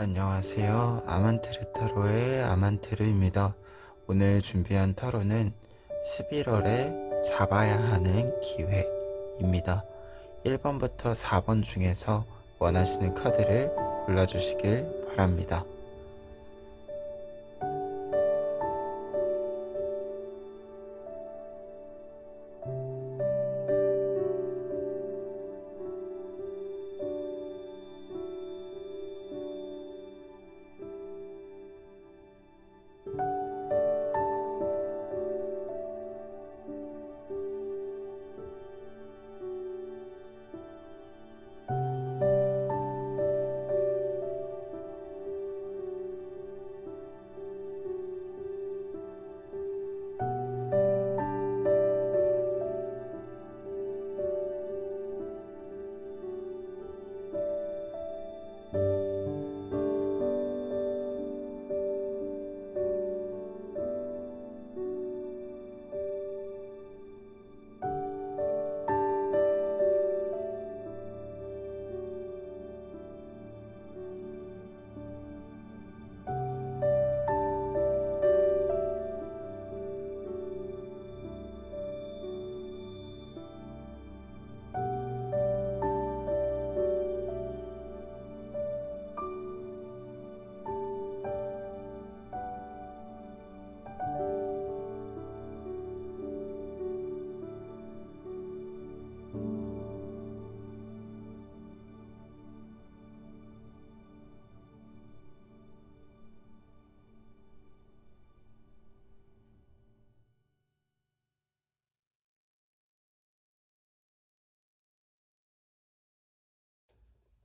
안녕하세요. 아만테르 타로의 아만테르입니다. 오늘 준비한 타로는 11월에 잡아야 하는 기회입니다. 1번부터 4번 중에서 원하시는 카드를 골라주시길 바랍니다.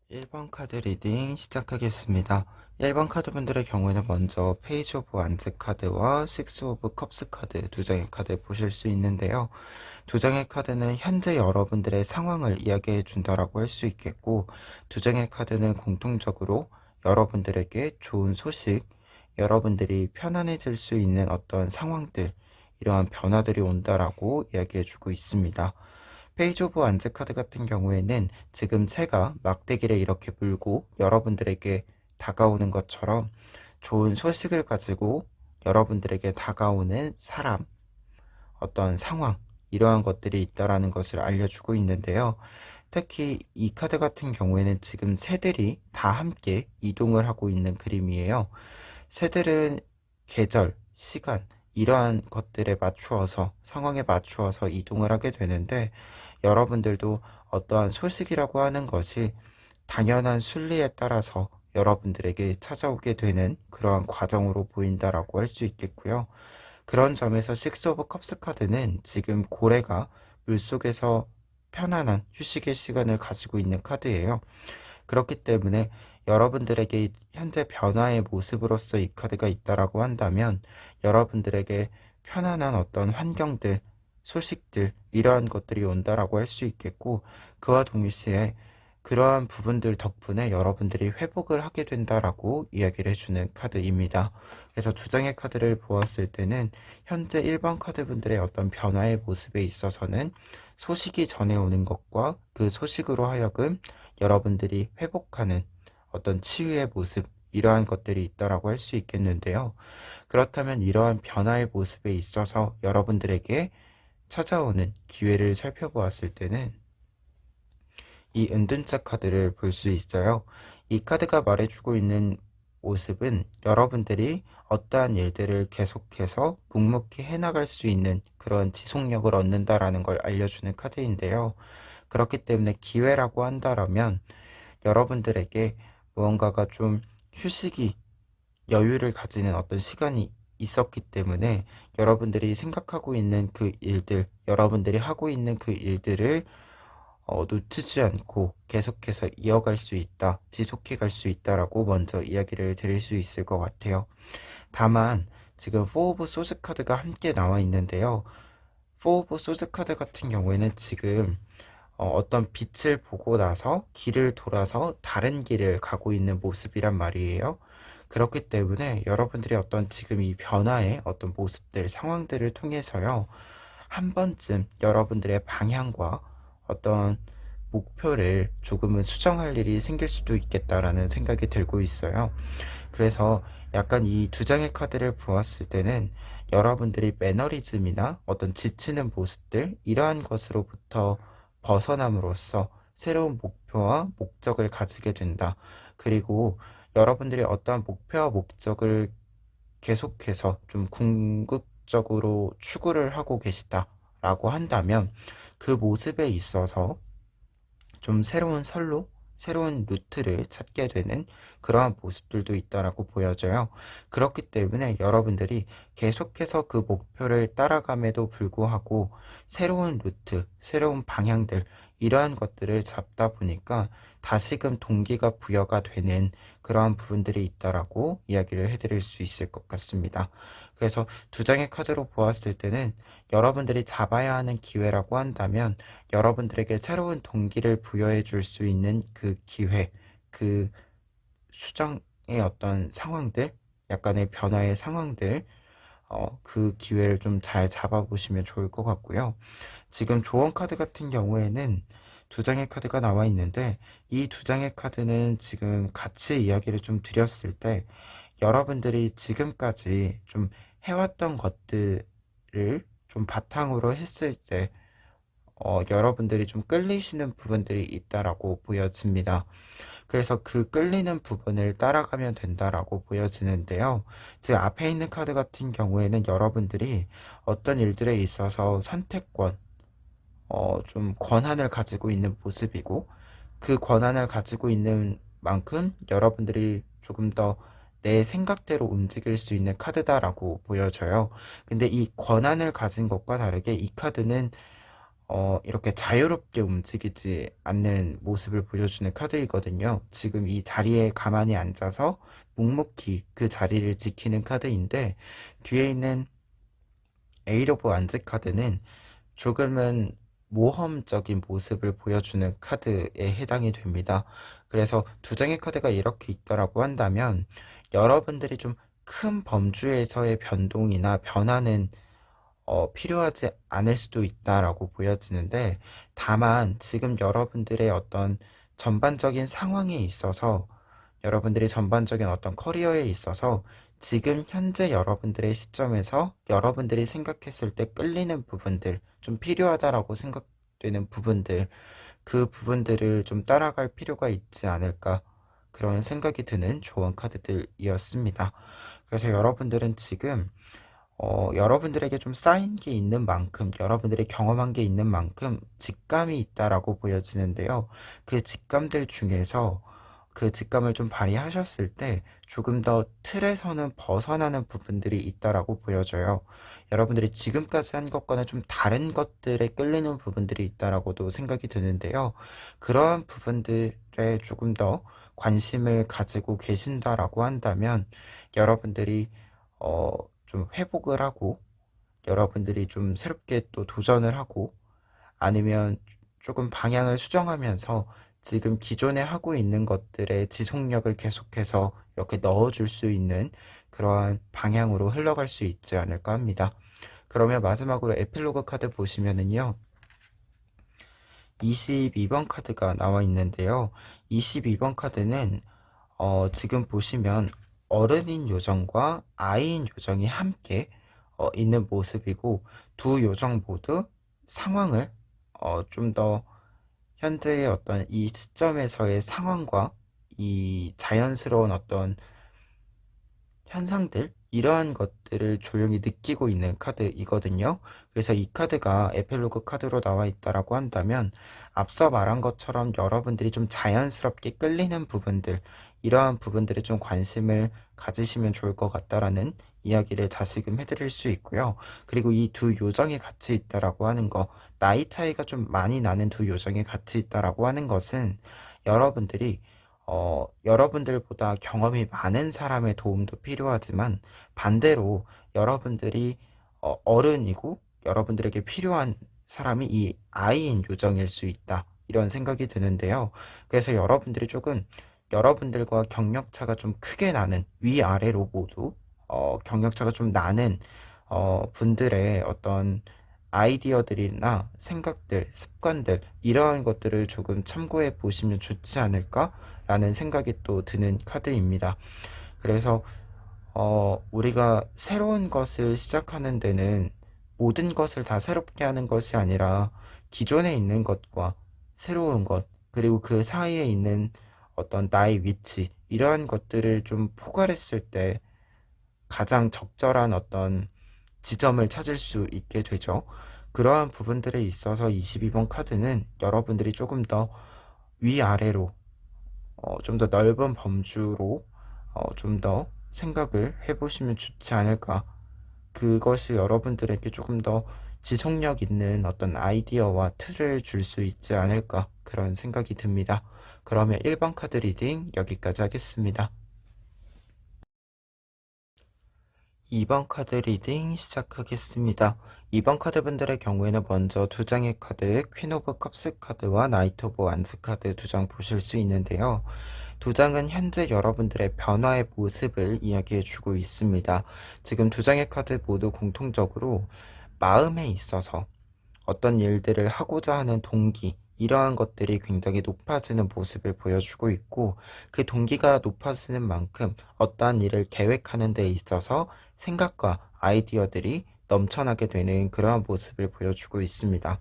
1번 카드 리딩 시작하겠습니다. 1번 카드분들의 경우에는 먼저 페이지 오브 완즈 카드와 식스 오브 컵스 카드 두 장의 카드 보실 수 있는데요. 두 장의 카드는 현재 여러분들의 상황을 이야기해 준다라고 할 수 있겠고, 두 장의 카드는 공통적으로 여러분들에게 좋은 소식, 여러분들이 편안해질 수 있는 어떤 상황들, 이러한 변화들이 온다라고 이야기해 주고 있습니다. 페이지 오브 완즈 카드 같은 경우에는 지금 새가 막대기를 이렇게 물고 여러분들에게 다가오는 것처럼 좋은 소식을 가지고 여러분들에게 다가오는 사람, 어떤 상황, 이러한 것들이 있다라는 것을 알려주고 있는데요. 특히 이 카드 같은 경우에는 지금 새들이 다 함께 이동을 하고 있는 그림이에요. 새들은 계절, 시간, 이러한 것들에 맞추어서, 상황에 맞추어서 이동을 하게 되는데, 여러분들도 어떠한 소식이라고 하는 것이 당연한 순리에 따라서 여러분들에게 찾아오게 되는 그러한 과정으로 보인다라고 할 수 있겠고요. 그런 점에서 식스 오브 컵스 카드는 지금 고래가 물속에서 편안한 휴식의 시간을 가지고 있는 카드예요. 그렇기 때문에 여러분들에게 현재 변화의 모습으로서 이 카드가 있다라고 한다면 여러분들에게 편안한 어떤 환경들, 소식들, 이러한 것들이 온다라고 할 수 있겠고, 그와 동시에 그러한 부분들 덕분에 여러분들이 회복을 하게 된다라고 이야기를 해주는 카드입니다. 그래서 두 장의 카드를 보았을 때는 현재 1번 카드분들의 어떤 변화의 모습에 있어서는 소식이 전해오는 것과 그 소식으로 하여금 여러분들이 회복하는 어떤 치유의 모습, 이러한 것들이 있다라고 할 수 있겠는데요. 그렇다면 이러한 변화의 모습에 있어서 여러분들에게 찾아오는 기회를 살펴보았을 때는 이 은둔자 카드를 볼 수 있어요. 이 카드가 말해주고 있는 모습은 여러분들이 어떠한 일들을 계속해서 묵묵히 해나갈 수 있는 그런 지속력을 얻는다라는 걸 알려주는 카드인데요. 그렇기 때문에 기회라고 한다라면 여러분들에게 무언가가 좀 휴식이, 여유를 가지는 어떤 시간이 있었기 때문에 여러분들이 생각하고 있는 그 일들, 여러분들이 하고 있는 그 일들을 놓치지 않고 계속해서 이어갈 수 있다, 지속해 갈 수 있다라고 먼저 이야기를 드릴 수 있을 것 같아요. 다만 지금 4 오브 소즈 카드가 함께 나와 있는데요. 4 오브 소즈 카드 같은 경우에는 지금 어떤 빛을 보고 나서 길을 돌아서 다른 길을 가고 있는 모습이란 말이에요. 그렇기 때문에 여러분들이 어떤 지금 이 변화의 어떤 모습들, 상황들을 통해서요, 한 번쯤 여러분들의 방향과 어떤 목표를 조금은 수정할 일이 생길 수도 있겠다라는 생각이 들고 있어요. 그래서 약간 이 두 장의 카드를 보았을 때는 여러분들이 매너리즘이나 어떤 지치는 모습들, 이러한 것으로부터 벗어남으로써 새로운 목표와 목적을 가지게 된다. 그리고 여러분들이 어떠한 목표와 목적을 계속해서 좀 궁극적으로 추구를 하고 계시다라고 한다면 그 모습에 있어서 좀 새로운 선로, 새로운 루트를 찾게 되는 그러한 모습들도 있다라고 보여져요. 그렇기 때문에 여러분들이 계속해서 그 목표를 따라감에도 불구하고 새로운 루트, 새로운 방향들, 이러한 것들을 잡다 보니까 다시금 동기가 부여가 되는 그러한 부분들이 있다라고 이야기를 해드릴 수 있을 것 같습니다. 그래서 두 장의 카드로 보았을 때는 여러분들이 잡아야 하는 기회라고 한다면 여러분들에게 새로운 동기를 부여해 줄 수 있는 그 기회, 그 수정의 어떤 상황들, 약간의 변화의 상황들, 그 기회를 좀 잘 잡아보시면 좋을 것 같고요. 지금 조언 카드 같은 경우에는 두 장의 카드가 나와 있는데 이 두 장의 카드는 지금 같이 이야기를 좀 드렸을 때 여러분들이 지금까지 좀 해왔던 것들을 좀 바탕으로 했을 때 여러분들이 좀 끌리시는 부분들이 있다라고 보여집니다. 그래서 그 끌리는 부분을 따라가면 된다라고 보여지는데요. 지금 앞에 있는 카드 같은 경우에는 여러분들이 어떤 일들에 있어서 선택권, 좀 권한을 가지고 있는 모습이고, 그 권한을 가지고 있는 만큼 여러분들이 조금 더 내 생각대로 움직일 수 있는 카드다라고 보여져요. 근데 이 권한을 가진 것과 다르게 이 카드는 이렇게 자유롭게 움직이지 않는 모습을 보여주는 카드이거든요. 지금 이 자리에 가만히 앉아서 묵묵히 그 자리를 지키는 카드인데 뒤에 있는 에이러브 완즈 카드는 조금은 모험적인 모습을 보여주는 카드에 해당이 됩니다. 그래서 두 장의 카드가 이렇게 있더라고 한다면 여러분들이 좀 큰 범주에서의 변동이나 변화는 필요하지 않을 수도 있다라고 보여지는데 다만 지금 여러분들의 어떤 전반적인 상황에 있어서 여러분들이 전반적인 어떤 커리어에 있어서 지금 현재 여러분들의 시점에서 여러분들이 생각했을 때 끌리는 부분들, 좀 필요하다라고 생각되는 부분들, 그 부분들을 좀 따라갈 필요가 있지 않을까, 그런 생각이 드는 조언 카드들이었습니다. 그래서 여러분들은 지금 여러분들에게 좀 쌓인 게 있는 만큼, 여러분들이 경험한 게 있는 만큼 직감이 있다라고 보여지는데요. 그 직감들 중에서 그 직감을 좀 발휘하셨을 때 조금 더 틀에서는 벗어나는 부분들이 있다라고 보여져요. 여러분들이 지금까지 한 것과는 좀 다른 것들에 끌리는 부분들이 있다라고도 생각이 드는데요. 그러한 부분들에 조금 더 관심을 가지고 계신다라고 한다면 여러분들이 어, 좀 회복을 하고 여러분들이 좀 새롭게 또 도전을 하고 아니면 조금 방향을 수정하면서 지금 기존에 하고 있는 것들의 지속력을 계속해서 이렇게 넣어줄 수 있는 그러한 방향으로 흘러갈 수 있지 않을까 합니다. 그러면 마지막으로 에필로그 카드 보시면은요. 22번 카드가 나와 있는데요. 22번 카드는 지금 보시면 어른인 요정과 아이인 요정이 함께 있는 모습이고 두 요정 모두 상황을 좀 더 현재의 어떤 이 시점에서의 상황과 이 자연스러운 어떤 현상들, 이러한 것들을 조용히 느끼고 있는 카드이거든요. 그래서 이 카드가 에필로그 카드로 나와 있다라고 한다면 앞서 말한 것처럼 여러분들이 좀 자연스럽게 끌리는 부분들, 이러한 부분들에 좀 관심을 가지시면 좋을 것 같다라는 이야기를 다시금 해드릴 수 있고요. 그리고 이 두 요정이 같이 있다라고 하는 거, 나이 차이가 좀 많이 나는 두 요정이 같이 있다라고 하는 것은 여러분들이 여러분들보다 경험이 많은 사람의 도움도 필요하지만 반대로 여러분들이 어른이고 여러분들에게 필요한 사람이 이 아이인 요정일 수 있다. 이런 생각이 드는데요. 그래서 여러분들이 조금 여러분들과 경력차가 좀 크게 나는 위아래로 모두 경력차가 좀 나는 분들의 어떤 아이디어들이나 생각들, 습관들 이러한 것들을 조금 참고해 보시면 좋지 않을까라는 생각이 또 드는 카드입니다. 그래서 우리가 새로운 것을 시작하는 데는 모든 것을 다 새롭게 하는 것이 아니라 기존에 있는 것과 새로운 것, 그리고 그 사이에 있는 어떤 나의 위치, 이러한 것들을 좀 포괄했을 때 가장 적절한 어떤 지점을 찾을 수 있게 되죠. 그러한 부분들에 있어서 22번 카드는 여러분들이 조금 더 위아래로, 좀 더 넓은 범주로 좀 더 생각을 해보시면 좋지 않을까. 그것이 여러분들에게 조금 더 지속력 있는 어떤 아이디어와 틀을 줄 수 있지 않을까. 그런 생각이 듭니다. 그러면 1번 카드 리딩 여기까지 하겠습니다. 2번 카드 리딩 시작하겠습니다. 2번 카드 분들의 경우에는 먼저 두 장의 카드, 퀸 오브 컵스 카드와 나이트 오브 완스 카드 두 장 보실 수 있는데요. 두 장은 현재 여러분들의 변화의 모습을 이야기해 주고 있습니다. 지금 두 장의 카드 모두 공통적으로 마음에 있어서 어떤 일들을 하고자 하는 동기, 이러한 것들이 굉장히 높아지는 모습을 보여주고 있고, 그 동기가 높아지는 만큼 어떠한 일을 계획하는 데 있어서 생각과 아이디어들이 넘쳐나게 되는 그러한 모습을 보여주고 있습니다.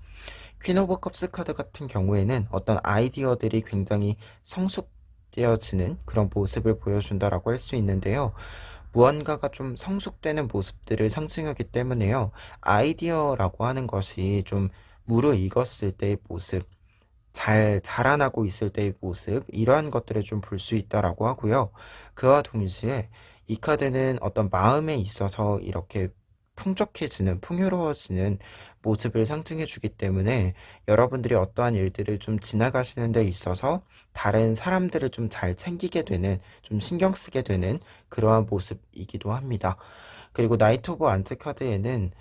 퀸 오브 컵스 카드 같은 경우에는 어떤 아이디어들이 굉장히 성숙되어지는 그런 모습을 보여준다라고 할 수 있는데요. 무언가가 좀 성숙되는 모습들을 상징하기 때문에요. 아이디어라고 하는 것이 좀 무르익었을 때의 모습, 잘 자라나고 있을 때의 모습, 이러한 것들을 좀 볼 수 있다라고 하고요. 그와 동시에 이 카드는 어떤 마음에 있어서 이렇게 풍족해지는, 풍요로워지는 모습을 상징해 주기 때문에 여러분들이 어떠한 일들을 좀 지나가시는 데 있어서 다른 사람들을 좀 잘 챙기게 되는, 좀 신경 쓰게 되는 그러한 모습이기도 합니다. 그리고 나이트 오브 안트 카드에는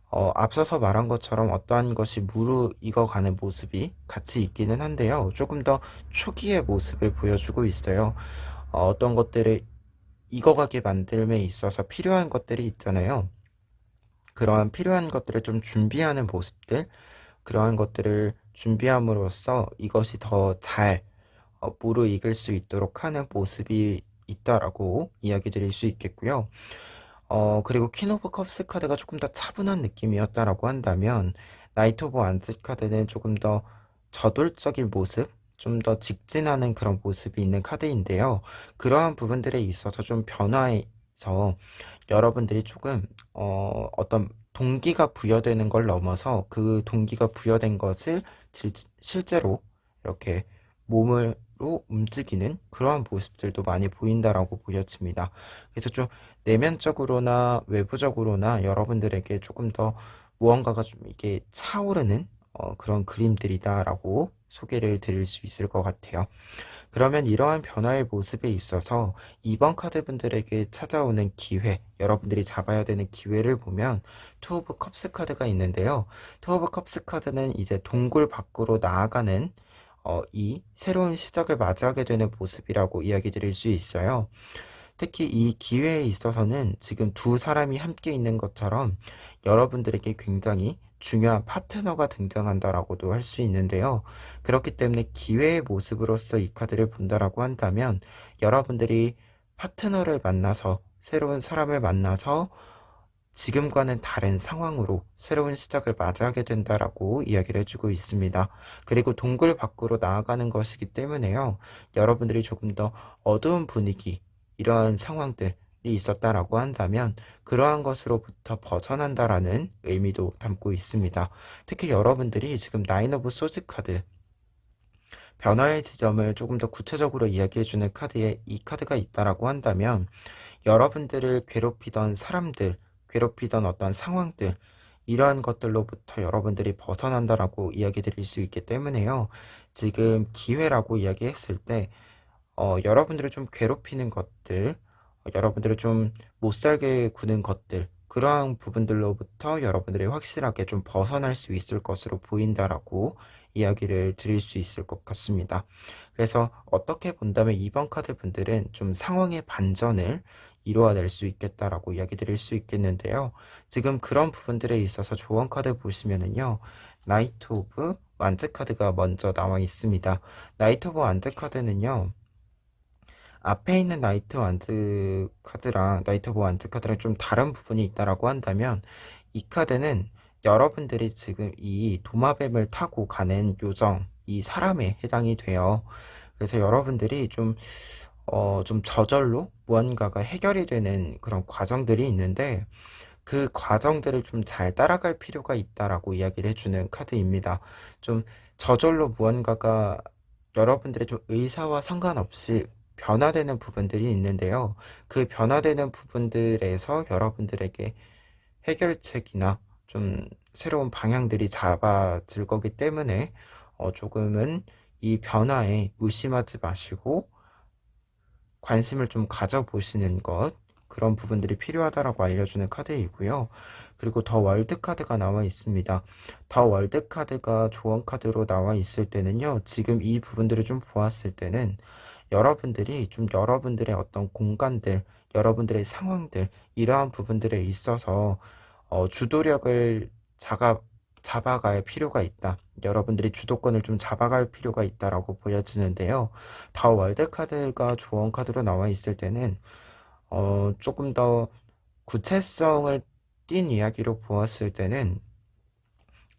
앞서서 말한 것처럼 어떠한 것이 무르익어가는 모습이 같이 있기는 한데요. 조금 더 초기의 모습을 보여주고 있어요. 어떤 것들을 익어가게 만듦에 있어서 필요한 것들이 있잖아요. 그러한 필요한 것들을 좀 준비하는 모습들, 그러한 것들을 준비함으로써 이것이 더 잘 무르익을 수 있도록 하는 모습이 있다라고 이야기 드릴 수 있겠고요. 그리고 퀸 오브 컵스 카드가 조금 더 차분한 느낌이었다라고 한다면 나이트 오브 완즈 카드는 조금 더 저돌적인 모습, 좀 더 직진하는 그런 모습이 있는 카드인데요. 그러한 부분들에 있어서 좀 변화해서 여러분들이 조금 어떤 동기가 부여되는 걸 넘어서 그 동기가 부여된 것을 실제로 이렇게 몸으로 움직이는 그러한 모습들도 많이 보인다라고 보여집니다. 그래서 좀 내면적으로나 외부적으로나 여러분들에게 조금 더 무언가가 좀 이게 차오르는 그런 그림들이다라고 소개를 드릴 수 있을 것 같아요. 그러면 이러한 변화의 모습에 있어서 2번 카드 분들에게 찾아오는 기회, 여러분들이 잡아야 되는 기회를 보면 투 오브 컵스 카드가 있는데요. 투 오브 컵스 카드는 이제 동굴 밖으로 나아가는 이 새로운 시작을 맞이하게 되는 모습이라고 이야기 드릴 수 있어요. 특히 이 기회에 있어서는 지금 두 사람이 함께 있는 것처럼 여러분들에게 굉장히 중요한 파트너가 등장한다라고도 할 수 있는데요. 그렇기 때문에 기회의 모습으로서 이 카드를 본다라고 한다면 여러분들이 파트너를 만나서 새로운 사람을 만나서 지금과는 다른 상황으로 새로운 시작을 맞이하게 된다라고 이야기를 해주고 있습니다. 그리고 동굴 밖으로 나아가는 것이기 때문에요. 여러분들이 조금 더 어두운 분위기, 이러한 상황들이 있었다라고 한다면 그러한 것으로부터 벗어난다라는 의미도 담고 있습니다. 특히 여러분들이 지금 나인 오브 소즈 카드, 변화의 지점을 조금 더 구체적으로 이야기해주는 카드에 이 카드가 있다라고 한다면 여러분들을 괴롭히던 사람들, 괴롭히던 어떤 상황들, 이러한 것들로부터 여러분들이 벗어난다라고 이야기 드릴 수 있기 때문에요. 지금 기회라고 이야기했을 때, 여러분들을 좀 괴롭히는 것들, 여러분들을 좀 못살게 구는 것들, 그러한 부분들로부터 여러분들이 확실하게 좀 벗어날 수 있을 것으로 보인다라고 이야기를 드릴 수 있을 것 같습니다. 그래서 어떻게 본다면 2번 카드 분들은 좀 상황의 반전을 이루어낼 수 있겠다라고 이야기 드릴 수 있겠는데요. 지금 그런 부분들에 있어서 조언 카드 보시면은요. 나이트 오브 완즈 카드가 먼저 나와 있습니다. 나이트 오브 완즈 카드는요. 앞에 있는 나이트 완즈 카드랑 나이트 오브 완즈 카드랑 좀 다른 부분이 있다라고 한다면 이 카드는 여러분들이 지금 이 도마뱀을 타고 가는 요정, 이 사람에 해당이 돼요. 그래서 여러분들이 좀 저절로 무언가가 해결이 되는 그런 과정들이 있는데 그 과정들을 좀 잘 따라갈 필요가 있다라고 이야기를 해주는 카드입니다. 좀 저절로 무언가가 여러분들의 좀 의사와 상관없이 변화되는 부분들이 있는데요. 그 변화되는 부분들에서 여러분들에게 해결책이나 좀 새로운 방향들이 잡아질 거기 때문에 조금은 이 변화에 무심하지 마시고 관심을 좀 가져보시는 것, 그런 부분들이 필요하다라고 알려주는 카드이고요. 그리고 더 월드 카드가 나와 있습니다. 더 월드 카드가 조언 카드로 나와 있을 때는요. 지금 이 부분들을 좀 보았을 때는 여러분들이 좀 여러분들의 어떤 공간들, 여러분들의 상황들, 이러한 부분들에 있어서 주도력을 잡아갈 필요가 있다. 여러분들이 주도권을 좀 잡아갈 필요가 있다라고 보여지는데요. 더 월드 카드가 조언 카드로 나와 있을 때는 조금 더 구체성을 띈 이야기로 보았을 때는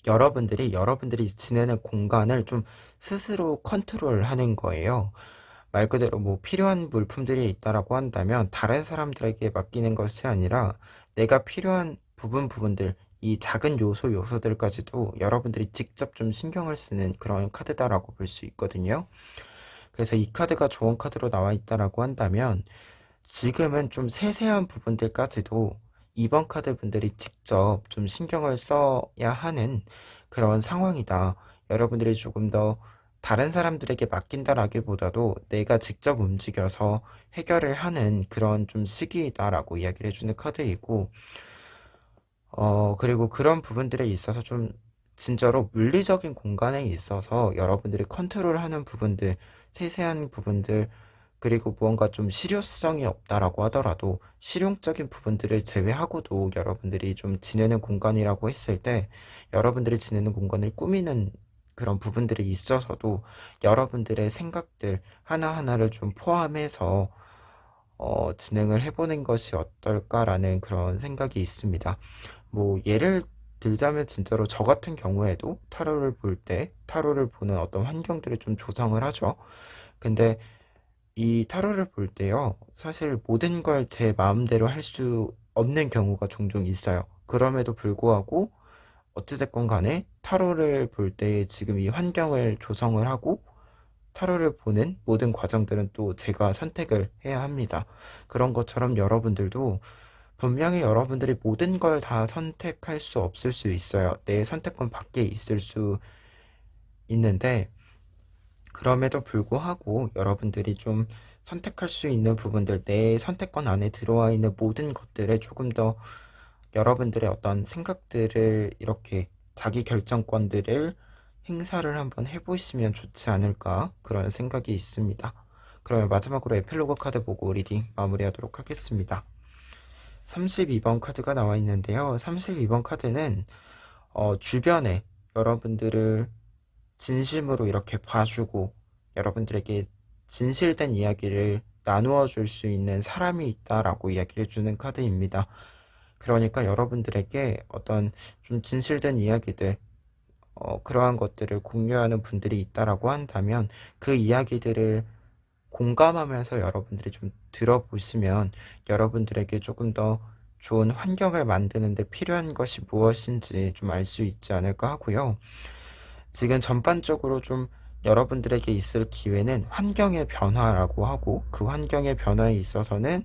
여러분들이 지내는 공간을 좀 스스로 컨트롤하는 거예요. 말 그대로 뭐 필요한 물품들이 있다라고 한다면 다른 사람들에게 맡기는 것이 아니라 내가 필요한 부분들, 이 작은 요소들까지도 여러분들이 직접 좀 신경을 쓰는 그런 카드다라고 볼 수 있거든요. 그래서 이 카드가 좋은 카드로 나와 있다라고 한다면 지금은 좀 세세한 부분들까지도 이번 카드 분들이 직접 좀 신경을 써야 하는 그런 상황이다. 여러분들이 조금 더 다른 사람들에게 맡긴다라기보다도 내가 직접 움직여서 해결을 하는 그런 좀 시기이다라고 이야기를 해주는 카드이고, 그리고 그런 부분들에 있어서 좀 진짜로 물리적인 공간에 있어서 여러분들이 컨트롤하는 부분들, 세세한 부분들, 그리고 무언가 좀 실효성이 없다라고 하더라도 실용적인 부분들을 제외하고도 여러분들이 좀 지내는 공간이라고 했을 때 여러분들이 지내는 공간을 꾸미는 그런 부분들이 있어서도 여러분들의 생각들 하나하나를 좀 포함해서 진행을 해보는 것이 어떨까라는 그런 생각이 있습니다. 뭐 예를 들자면 진짜로 저 같은 경우에도 타로를 보는 어떤 환경들을 좀 조성을 하죠. 근데 이 타로를 볼 때요, 사실 모든 걸 제 마음대로 할 수 없는 경우가 종종 있어요. 그럼에도 불구하고 어찌됐건 간에 타로를 볼 때 지금 이 환경을 조성을 하고 타로를 보는 모든 과정들은 또 제가 선택을 해야 합니다. 그런 것처럼 여러분들도 분명히 여러분들이 모든 걸 다 선택할 수 없을 수 있어요. 내 선택권 밖에 있을 수 있는데, 그럼에도 불구하고 여러분들이 좀 선택할 수 있는 부분들, 내 선택권 안에 들어와 있는 모든 것들을 조금 더 여러분들의 어떤 생각들을 이렇게 자기 결정권들을 행사를 한번 해보시면 좋지 않을까 그런 생각이 있습니다. 그러면 마지막으로 에필로그 카드 보고 리딩 마무리하도록 하겠습니다. 32번 카드가 나와 있는데요. 32번 카드는 주변에 여러분들을 진심으로 이렇게 봐주고 여러분들에게 진실된 이야기를 나누어 줄 수 있는 사람이 있다라고 이야기를 해주는 카드입니다. 그러니까 여러분들에게 어떤 좀 진실된 이야기들, 그러한 것들을 공유하는 분들이 있다라고 한다면 그 이야기들을 공감하면서 여러분들이 좀 들어보시면 여러분들에게 조금 더 좋은 환경을 만드는 데 필요한 것이 무엇인지 좀 알 수 있지 않을까 하고요. 지금 전반적으로 좀 여러분들에게 있을 기회는 환경의 변화라고 하고 그 환경의 변화에 있어서는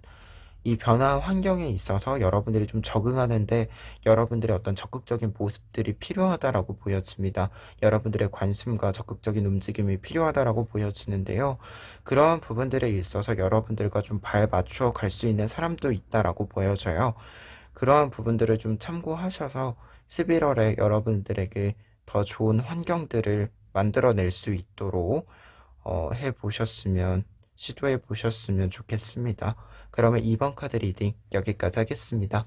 이 변화 환경에 있어서 여러분들이 좀 적응하는데 여러분들의 어떤 적극적인 모습들이 필요하다라고 보여집니다. 여러분들의 관심과 적극적인 움직임이 필요하다라고 보여지는데요. 그러한 부분들에 있어서 여러분들과 좀 발 맞추어 갈 수 있는 사람도 있다라고 보여져요. 그러한 부분들을 좀 참고하셔서 11월에 여러분들에게 더 좋은 환경들을 만들어낼 수 있도록 해보셨으면 시도해 보셨으면 좋겠습니다. 그러면 2번 카드 리딩 여기까지 하겠습니다.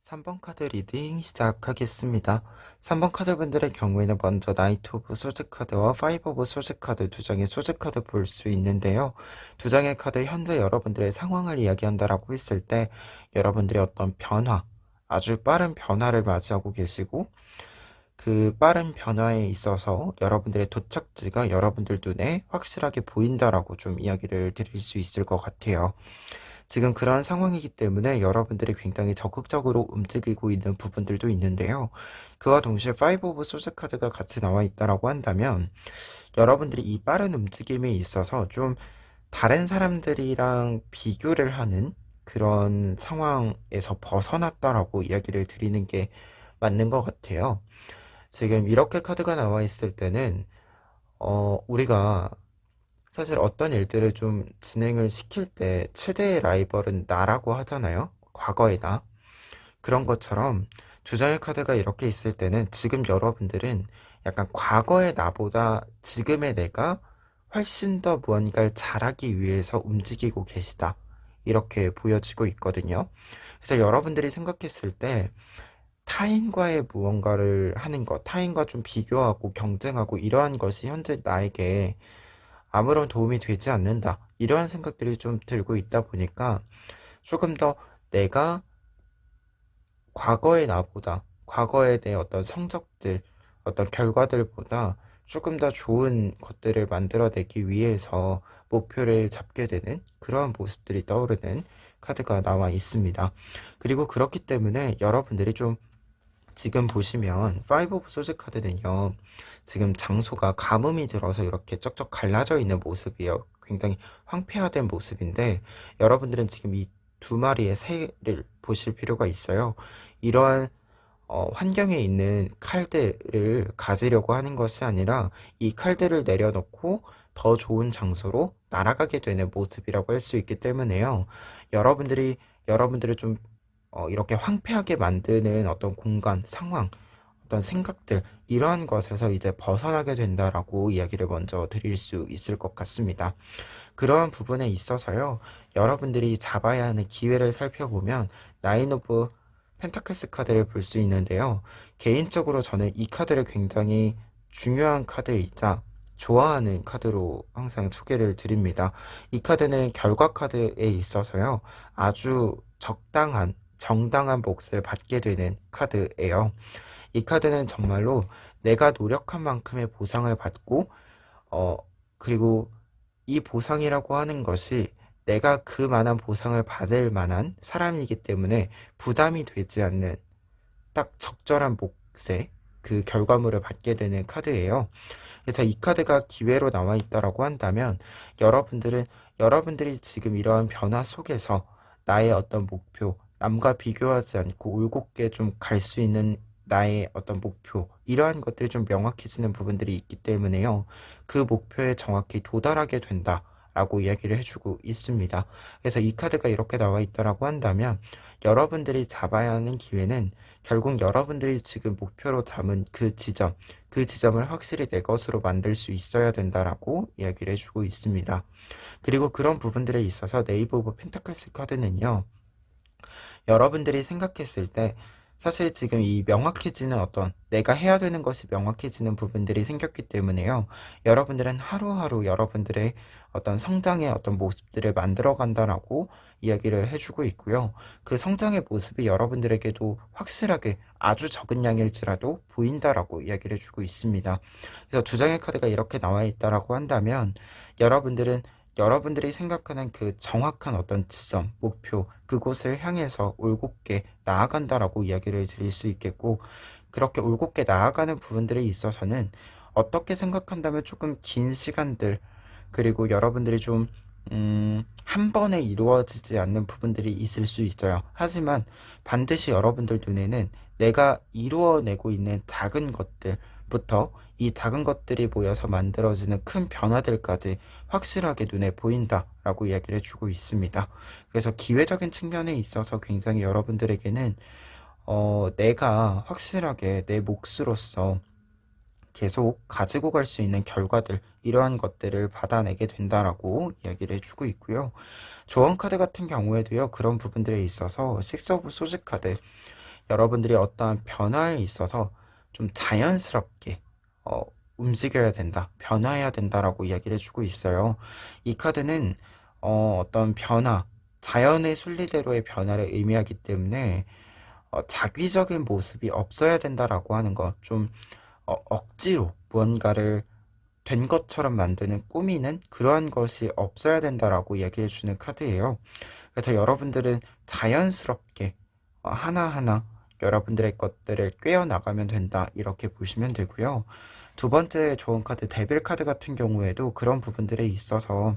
3번 카드 리딩 시작하겠습니다. 3번 카드 분들의 경우에는 먼저 나이트 오브 소즈 카드와 파이브 오브 소즈 카드 두 장의 소즈 카드 볼 수 있는데요. 두 장의 카드 현재 여러분들의 상황을 이야기한다라고 했을 때 여러분들의 어떤 변화, 아주 빠른 변화를 맞이하고 계시고 그 빠른 변화에 있어서 여러분들의 도착지가 여러분들 눈에 확실하게 보인다라고 좀 이야기를 드릴 수 있을 것 같아요. 지금 그러한 상황이기 때문에 여러분들이 굉장히 적극적으로 움직이고 있는 부분들도 있는데요. 그와 동시에 파이브 오브 소스 카드가 같이 나와 있다라고 한다면 여러분들이 이 빠른 움직임에 있어서 좀 다른 사람들이랑 비교를 하는 그런 상황에서 벗어났다라고 이야기를 드리는 게 맞는 것 같아요. 지금 이렇게 카드가 나와 있을 때는 우리가 사실 어떤 일들을 좀 진행을 시킬 때 최대의 라이벌은 나라고 하잖아요. 과거의 나. 그런 것처럼 두 장의 카드가 이렇게 있을 때는 지금 여러분들은 약간 과거의 나보다 지금의 내가 훨씬 더 무언가를 잘하기 위해서 움직이고 계시다. 이렇게 보여지고 있거든요. 그래서 여러분들이 생각했을 때 타인과의 무언가를 하는 것, 타인과 좀 비교하고 경쟁하고 이러한 것이 현재 나에게 아무런 도움이 되지 않는다. 이러한 생각들이 좀 들고 있다 보니까 조금 더 내가 과거의 나보다, 과거에 내 어떤 성적들, 어떤 결과들보다 조금 더 좋은 것들을 만들어내기 위해서 목표를 잡게 되는 그러한 모습들이 떠오르는 카드가 나와 있습니다. 그리고 그렇기 때문에 여러분들이 좀 지금 보시면 파이브 오브 소즈 카드는요. 지금 장소가 가뭄이 들어서 이렇게 쩍쩍 갈라져 있는 모습이에요. 굉장히 황폐화된 모습인데 여러분들은 지금 이 두 마리의 새를 보실 필요가 있어요. 이러한 환경에 있는 칼들을 가지려고 하는 것이 아니라 이 칼들을 내려놓고 더 좋은 장소로 날아가게 되는 모습이라고 할 수 있기 때문에요. 여러분들을 좀 이렇게 황폐하게 만드는 어떤 공간, 상황, 어떤 생각들, 이러한 것에서 이제 벗어나게 된다라고 이야기를 먼저 드릴 수 있을 것 같습니다. 그러한 부분에 있어서요, 여러분들이 잡아야 하는 기회를 살펴보면, 나인 오브 펜타클스 카드를 볼 수 있는데요. 개인적으로 저는 이 카드를 굉장히 중요한 카드이자 좋아하는 카드로 항상 소개를 드립니다. 이 카드는 결과 카드에 있어서요, 아주 적당한, 정당한 몫을 받게 되는 카드예요. 이 카드는 정말로 내가 노력한 만큼의 보상을 받고, 어, 그리고 이 보상이라고 하는 것이 내가 그만한 보상을 받을 만한 사람이기 때문에 부담이 되지 않는 딱 적절한 몫의 그 결과물을 받게 되는 카드예요. 그래서 이 카드가 기회로 나와 있다라고 한다면 여러분들은 여러분들이 지금 이러한 변화 속에서 나의 어떤 목표, 남과 비교하지 않고 올곧게 좀 갈 수 있는 나의 어떤 목표, 이러한 것들이 좀 명확해지는 부분들이 있기 때문에요. 그 목표에 정확히 도달하게 된다라고 이야기를 해주고 있습니다. 그래서 이 카드가 이렇게 나와 있다라고 한다면 여러분들이 잡아야 하는 기회는 결국 여러분들이 지금 목표로 잡은 그 지점을 확실히 내 것으로 만들 수 있어야 된다라고 이야기를 해주고 있습니다. 그리고 그런 부분들에 있어서 네이버 오브 펜타클스 카드는요. 여러분들이 생각했을 때 사실 지금 이 명확해지는 어떤 내가 해야 되는 것이 명확해지는 부분들이 생겼기 때문에요. 여러분들은 하루하루 여러분들의 어떤 성장의 어떤 모습들을 만들어 간다라고 이야기를 해주고 있고요. 그 성장의 모습이 여러분들에게도 확실하게 아주 적은 양일지라도 보인다라고 이야기를 해주고 있습니다. 그래서 두 장의 카드가 이렇게 나와 있다라고 한다면 여러분들은 여러분들이 생각하는 그 정확한 어떤 지점, 목표, 그곳을 향해서 올곧게 나아간다라고 이야기를 드릴 수 있겠고, 그렇게 올곧게 나아가는 부분들에 있어서는 어떻게 생각한다면 조금 긴 시간들, 그리고 여러분들이 좀, 한 번에 이루어지지 않는 부분들이 있을 수 있어요. 하지만 반드시 여러분들 눈에는 내가 이루어내고 있는 작은 것들부터 이 작은 것들이 모여서 만들어지는 큰 변화들까지 확실하게 눈에 보인다라고 이야기를 해주고 있습니다. 그래서 기회적인 측면에 있어서 굉장히 여러분들에게는 내가 확실하게 내 몫으로서 계속 가지고 갈 수 있는 결과들, 이러한 것들을 받아내게 된다라고 이야기를 해주고 있고요. 조언 카드 같은 경우에도요, 그런 부분들에 있어서 식스 오브 소즈 카드, 여러분들이 어떠한 변화에 있어서 좀 자연스럽게 움직여야 된다, 변화해야 된다라고 이야기를 해주고 있어요. 이 카드는 어떤 변화, 자연의 순리대로의 변화를 의미하기 때문에 자기적인 모습이 없어야 된다라고 하는 것, 좀 억지로 무언가를 된 것처럼 만드는, 꾸미는 그러한 것이 없어야 된다라고 이야기해 주는 카드예요. 그래서 여러분들은 자연스럽게 하나하나 여러분들의 것들을 꿰어 나가면 된다, 이렇게 보시면 되고요. 두 번째 좋은 카드 데빌 카드 같은 경우에도 그런 부분들에 있어서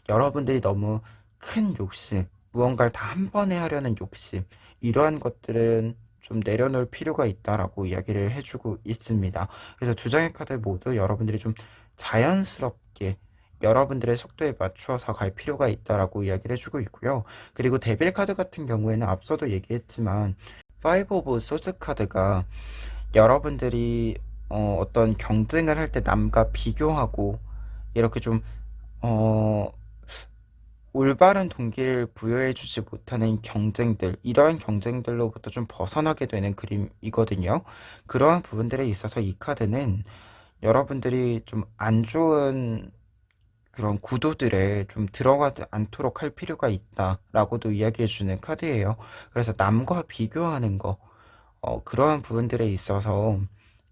여러분들이 너무 큰 욕심, 무언가를 다 한 번에 하려는 욕심, 이러한 것들은 좀 내려놓을 필요가 있다라고 이야기를 해주고 있습니다. 그래서 두 장의 카드 모두 여러분들이 좀 자연스럽게 여러분들의 속도에 맞추어서 갈 필요가 있다라고 이야기를 해주고 있고요. 그리고 데빌 카드 같은 경우에는 앞서도 얘기했지만 파이브 오브 소즈 카드가 여러분들이 어떤 경쟁을 할 때 남과 비교하고 이렇게 좀 어, 올바른 동기를 부여해주지 못하는 경쟁들, 이러한 경쟁들로부터 좀 벗어나게 되는 그림이거든요. 그러한 부분들에 있어서 이 카드는 여러분들이 좀 안 좋은 그런 구도들에 좀 들어가지 않도록 할 필요가 있다라고도 이야기해주는 카드예요. 그래서 남과 비교하는 거, 그러한 부분들에 있어서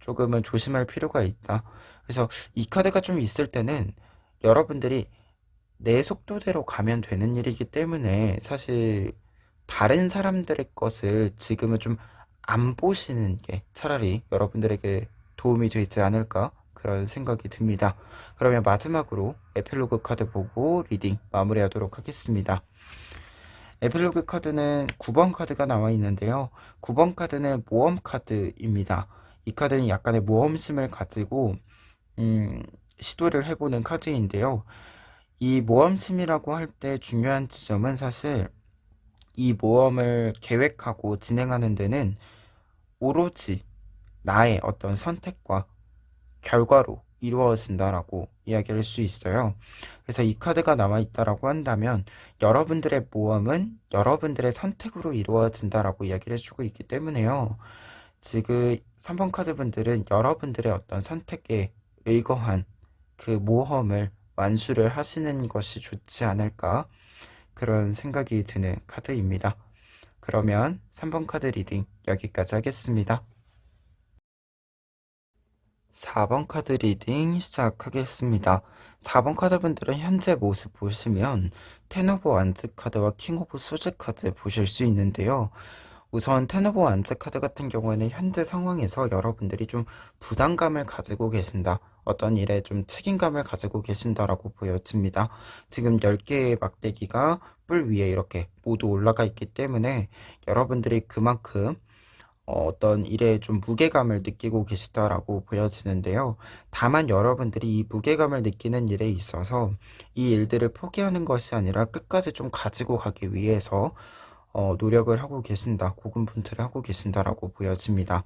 조금은 조심할 필요가 있다. 그래서 이 카드가 좀 있을 때는 여러분들이 내 속도대로 가면 되는 일이기 때문에 사실 다른 사람들의 것을 지금은 좀 안 보시는 게 차라리 여러분들에게 도움이 되지 않을까, 그런 생각이 듭니다. 그러면 마지막으로 에필로그 카드 보고 리딩 마무리하도록 하겠습니다. 에필로그 카드는 9번 카드가 나와 있는데요. 9번 카드는 모험 카드입니다. 이 카드는 약간의 모험심을 가지고 시도를 해보는 카드인데요. 이 모험심이라고 할 때 중요한 지점은 사실 이 모험을 계획하고 진행하는 데는 오로지 나의 어떤 선택과 결과로 이루어진다라고 이야기할 수 있어요. 그래서 이 카드가 나와 있다라고 한다면 여러분들의 모험은 여러분들의 선택으로 이루어진다라고 이야기를 해주고 있기 때문에요. 지금 3번 카드 분들은 여러분들의 어떤 선택에 의거한 그 모험을 완수를 하시는 것이 좋지 않을까, 그런 생각이 드는 카드입니다. 그러면 3번 카드 리딩 여기까지 하겠습니다. 4번 카드 리딩 시작하겠습니다. 4번 카드 분들은 현재 모습 보시면 텐 오브 완즈 카드와 킹 오브 소즈 카드 보실 수 있는데요. 우선 텐 오브 완즈 카드 같은 경우에는 현재 상황에서 여러분들이 좀 부담감을 가지고 계신다, 어떤 일에 좀 책임감을 가지고 계신다라고 보여집니다. 지금 10개의 막대기가 뿔 위에 이렇게 모두 올라가 있기 때문에 여러분들이 그만큼 어떤 일에 좀 무게감을 느끼고 계시다라고 보여지는데요. 다만 여러분들이 이 무게감을 느끼는 일에 있어서 이 일들을 포기하는 것이 아니라 끝까지 좀 가지고 가기 위해서 노력을 하고 계신다, 고군분투를 하고 계신다라고 보여집니다.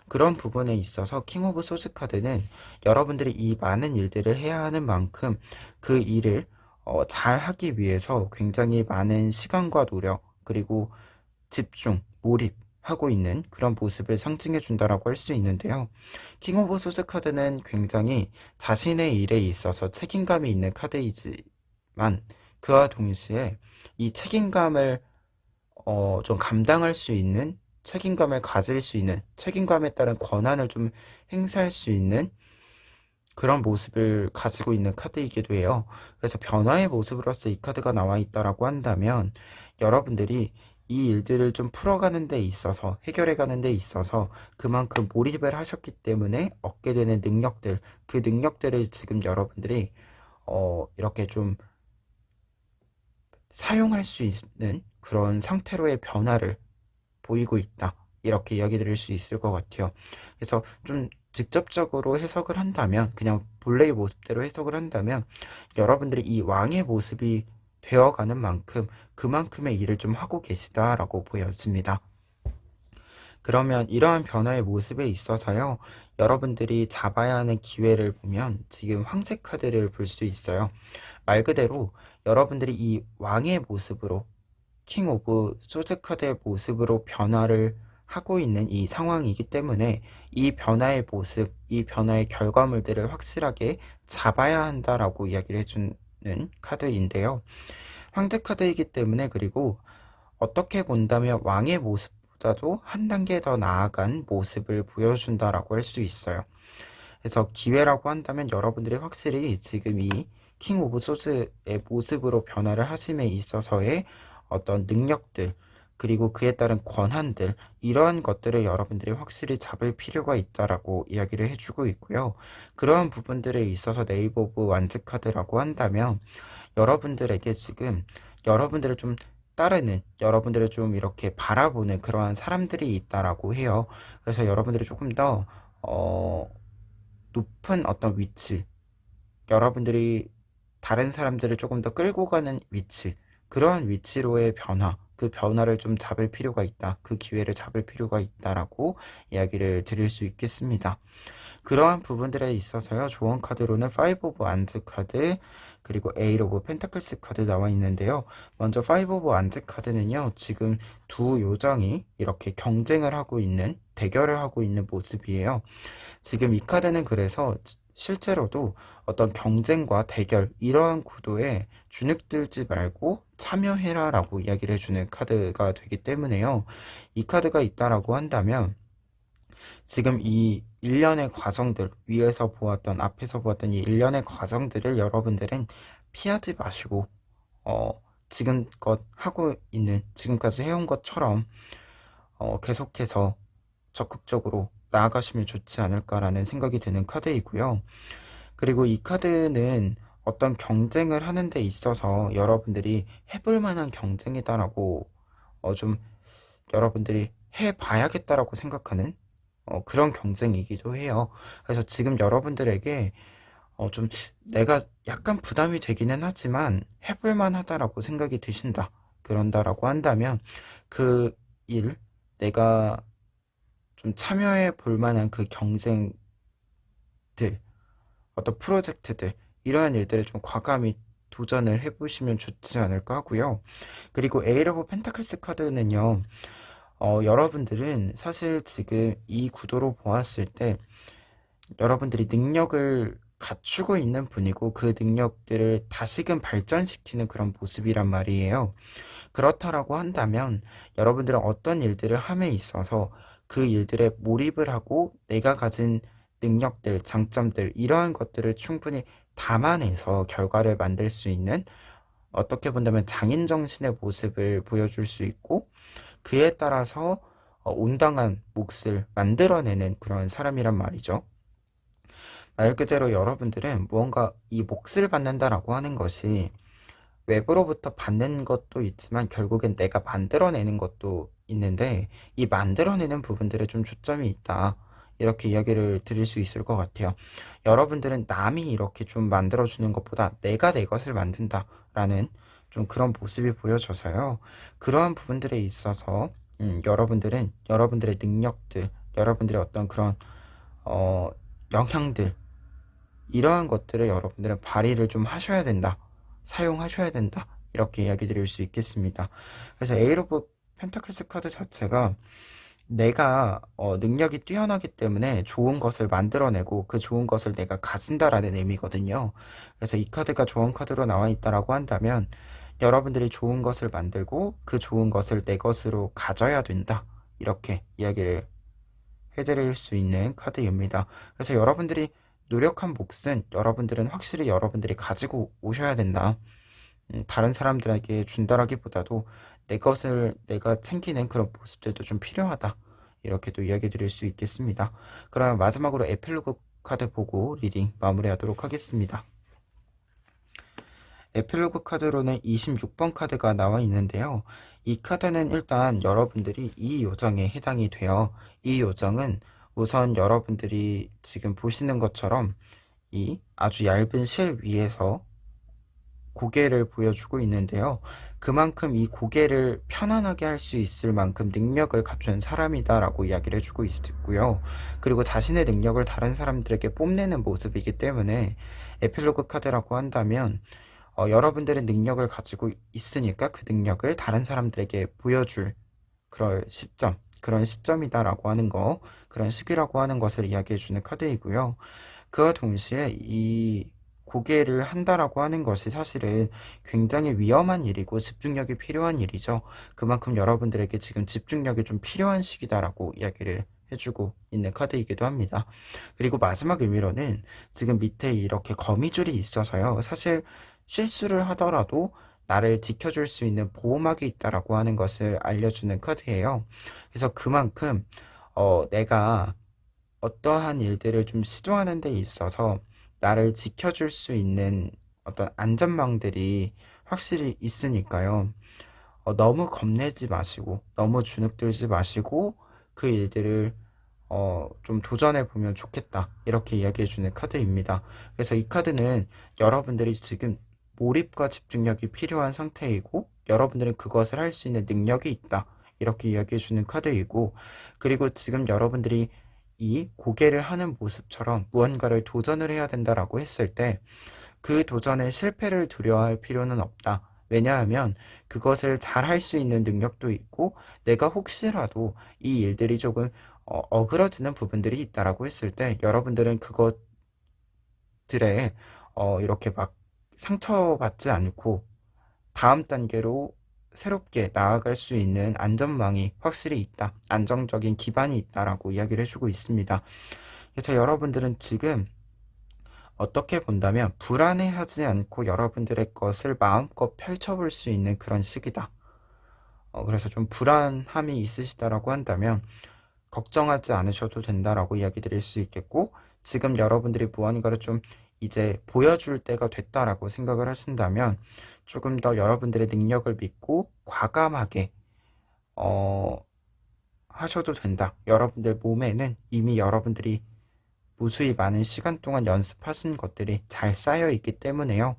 그런 부분에 있어서 킹 오브 소즈 카드는 여러분들이 이 많은 일들을 해야 하는 만큼 그 일을 잘 하기 위해서 굉장히 많은 시간과 노력, 그리고 집중, 몰입하고 있는 그런 모습을 상징해 준다라고 할 수 있는데요. 킹 오브 소즈 카드는 굉장히 자신의 일에 있어서 책임감이 있는 카드이지만 그와 동시에 이 책임감을 좀 감당할 수 있는, 책임감을 가질 수 있는, 책임감에 따른 권한을 좀 행사할 수 있는 그런 모습을 가지고 있는 카드이기도 해요. 그래서 변화의 모습으로서 이 카드가 나와 있다라고 한다면 여러분들이 이 일들을 좀 풀어가는 데 있어서, 해결해가는 데 있어서 그만큼 몰입을 하셨기 때문에 얻게 되는 능력들, 그 능력들을 지금 여러분들이 이렇게 좀 사용할 수 있는 그런 상태로의 변화를 보이고 있다, 이렇게 이야기 드릴 수 있을 것 같아요. 그래서 좀 직접적으로 해석을 한다면, 그냥 본래의 모습대로 해석을 한다면 여러분들이 이 왕의 모습이 되어가는 만큼 그만큼의 일을 좀 하고 계시다라고 보여집니다. 그러면 이러한 변화의 모습에 있어서요, 여러분들이 잡아야 하는 기회를 보면 지금 황제 카드를 볼 수 있어요. 말 그대로 여러분들이 이 왕의 모습으로, 킹 오브 소드 카드의 모습으로 변화를 하고 있는 이 상황이기 때문에 이 변화의 모습, 이 변화의 결과물들을 확실하게 잡아야 한다라고 이야기를 해주는 카드인데요. 황제 카드이기 때문에, 그리고 어떻게 본다면 왕의 모습보다도 한 단계 더 나아간 모습을 보여준다라고 할 수 있어요. 그래서 기회라고 한다면 여러분들이 확실히 지금 이 킹 오브 소드의 모습으로 변화를 하심에 있어서의 어떤 능력들, 그리고 그에 따른 권한들, 이러한 것들을 여러분들이 확실히 잡을 필요가 있다라고 이야기를 해주고 있고요. 그러한 부분들에 있어서 네이버 오브 완즈 카드라고 한다면 여러분들에게 지금 여러분들을 좀 따르는, 여러분들을 좀 이렇게 바라보는 그러한 사람들이 있다라고 해요. 그래서 여러분들이 조금 더 높은 어떤 위치, 여러분들이 다른 사람들을 조금 더 끌고 가는 위치, 그러한 위치로의 변화, 그 변화를 좀 잡을 필요가 있다, 그 기회를 잡을 필요가 있다라고 이야기를 드릴 수 있겠습니다. 그러한 부분들에 있어서요, 조언 카드로는 5 오브 안즈 카드, 그리고 8 오브 펜타클스 카드 나와 있는데요. 먼저 5 오브 안즈 카드는요, 지금 두 요정이 이렇게 경쟁을 하고 있는, 대결을 하고 있는 모습이에요. 지금 이 카드는 그래서 실제로도 어떤 경쟁과 대결, 이러한 구도에 주눅들지 말고 참여해라 라고 이야기를 해주는 카드가 되기 때문에요. 이 카드가 있다라고 한다면 지금 이 일련의 과정들, 위에서 보았던, 앞에서 보았던 이 일련의 과정들을 여러분들은 피하지 마시고 지금껏 하고 있는, 지금까지 해온 것처럼 계속해서 적극적으로 나아가시면 좋지 않을까라는 생각이 드는 카드이고요. 그리고 이 카드는 어떤 경쟁을 하는 데 있어서 여러분들이 해볼 만한 경쟁이다라고 좀 여러분들이 해봐야겠다라고 생각하는 그런 경쟁이기도 해요. 그래서 지금 여러분들에게 좀 내가 약간 부담이 되기는 하지만 해볼 만하다라고 생각이 드신다, 그런다라고 한다면 그 일, 내가 좀 참여해 볼 만한 그 경쟁들, 어떤 프로젝트들, 이러한 일들에 좀 과감히 도전을 해보시면 좋지 않을까 하고요. 그리고 에이러 오브 펜타클스 카드는요, 여러분들은 사실 지금 이 구도로 보았을 때 여러분들이 능력을 갖추고 있는 분이고 그 능력들을 다시금 발전시키는 그런 모습이란 말이에요. 그렇다라고 한다면 여러분들은 어떤 일들을 함에 있어서 그 일들에 몰입을 하고 내가 가진 능력들, 장점들, 이러한 것들을 충분히 담아내서 결과를 만들 수 있는, 어떻게 본다면 장인 정신의 모습을 보여줄 수 있고 그에 따라서 온당한 몫을 만들어내는 그런 사람이란 말이죠. 말 그대로 여러분들은 무언가 이 몫을 받는다라고 하는 것이 외부로부터 받는 것도 있지만 결국엔 내가 만들어내는 것도 있는데, 이 만들어내는 부분들에 좀 초점이 있다, 이렇게 이야기를 드릴 수 있을 것 같아요. 여러분들은 남이 이렇게 좀 만들어주는 것보다 내가 내 것을 만든다라는 좀 그런 모습이 보여져서요. 그러한 부분들에 있어서 여러분들은 여러분들의 능력들, 여러분들의 어떤 그런 영향들, 이러한 것들을 여러분들은 발휘를 좀 하셔야 된다, 사용하셔야 된다, 이렇게 이야기 드릴 수 있겠습니다. 그래서 에이러 오브 펜타클스 카드 자체가 내가 능력이 뛰어나기 때문에 좋은 것을 만들어내고 그 좋은 것을 내가 가진다라는 의미거든요. 그래서 이 카드가 좋은 카드로 나와 있다라고 한다면 여러분들이 좋은 것을 만들고 그 좋은 것을 내 것으로 가져야 된다, 이렇게 이야기를 해드릴 수 있는 카드입니다. 그래서 여러분들이 노력한 몫은 여러분들은 확실히 여러분들이 가지고 오셔야 된다. 다른 사람들에게 준다라기보다도 내 것을 내가 챙기는 그런 모습들도 좀 필요하다, 이렇게도 이야기 드릴 수 있겠습니다. 그러면 마지막으로 에필로그 카드 보고 리딩 마무리하도록 하겠습니다. 에필로그 카드로는 26번 카드가 나와 있는데요. 이 카드는 일단 여러분들이 이 요정에 해당이 돼요. 이 요정은 우선 여러분들이 지금 보시는 것처럼 이 아주 얇은 실 위에서 고개를 보여주고 있는데요. 그만큼 이 고개를 편안하게 할 수 있을 만큼 능력을 갖춘 사람이다라고 이야기를 해주고 있고요. 그리고 자신의 능력을 다른 사람들에게 뽐내는 모습이기 때문에 에필로그 카드라고 한다면 여러분들의 능력을 가지고 있으니까 그 능력을 다른 사람들에게 보여줄 그런 시점이다라고 하는 거, 그런 시기라고 하는 것을 이야기해주는 카드이고요. 그와 동시에 이 고개를 한다라고 하는 것이 사실은 굉장히 위험한 일이고 집중력이 필요한 일이죠. 그만큼 여러분들에게 지금 집중력이 좀 필요한 시기다라고 이야기를 해주고 있는 카드이기도 합니다. 그리고 마지막 의미로는 지금 밑에 이렇게 거미줄이 있어서요. 사실 실수를 하더라도 나를 지켜줄 수 있는 보호막이 있다라고 하는 것을 알려주는 카드예요. 그래서 그만큼 내가 어떠한 일들을 좀 시도하는 데 있어서 나를 지켜줄 수 있는 어떤 안전망들이 확실히 있으니까요. 너무 겁내지 마시고, 너무 주눅들지 마시고, 그 일들을 좀 도전해 보면 좋겠다. 이렇게 이야기해 주는 카드입니다. 그래서 이 카드는 여러분들이 지금 몰입과 집중력이 필요한 상태이고, 여러분들은 그것을 할 수 있는 능력이 있다. 이렇게 이야기해 주는 카드이고, 그리고 지금 여러분들이 이 고개를 하는 모습처럼 무언가를 도전을 해야 된다라고 했을 때, 그 도전에 실패를 두려워할 필요는 없다. 왜냐하면 그것을 잘 할 수 있는 능력도 있고, 내가 혹시라도 이 일들이 조금 어그러지는 부분들이 있다라고 했을 때 여러분들은 그것들에 이렇게 막 상처받지 않고 다음 단계로 새롭게 나아갈 수 있는 안전망이 확실히 있다. 안정적인 기반이 있다라고 이야기를 해주고 있습니다. 그래서 여러분들은 지금 어떻게 본다면 불안해하지 않고 여러분들의 것을 마음껏 펼쳐볼 수 있는 그런 시기다. 그래서 좀 불안함이 있으시다라고 한다면 걱정하지 않으셔도 된다라고 이야기 드릴 수 있겠고, 지금 여러분들이 무언가를 좀 이제 보여줄 때가 됐다라고 생각을 하신다면 조금 더 여러분들의 능력을 믿고 과감하게 하셔도 된다. 여러분들 몸에는 이미 여러분들이 무수히 많은 시간 동안 연습하신 것들이 잘 쌓여 있기 때문에요.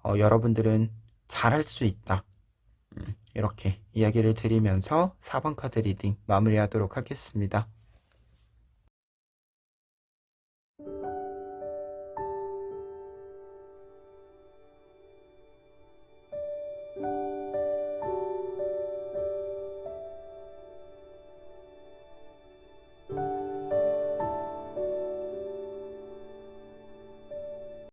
여러분들은 잘할 수 있다. 이렇게 이야기를 드리면서 4번 카드 리딩 마무리하도록 하겠습니다.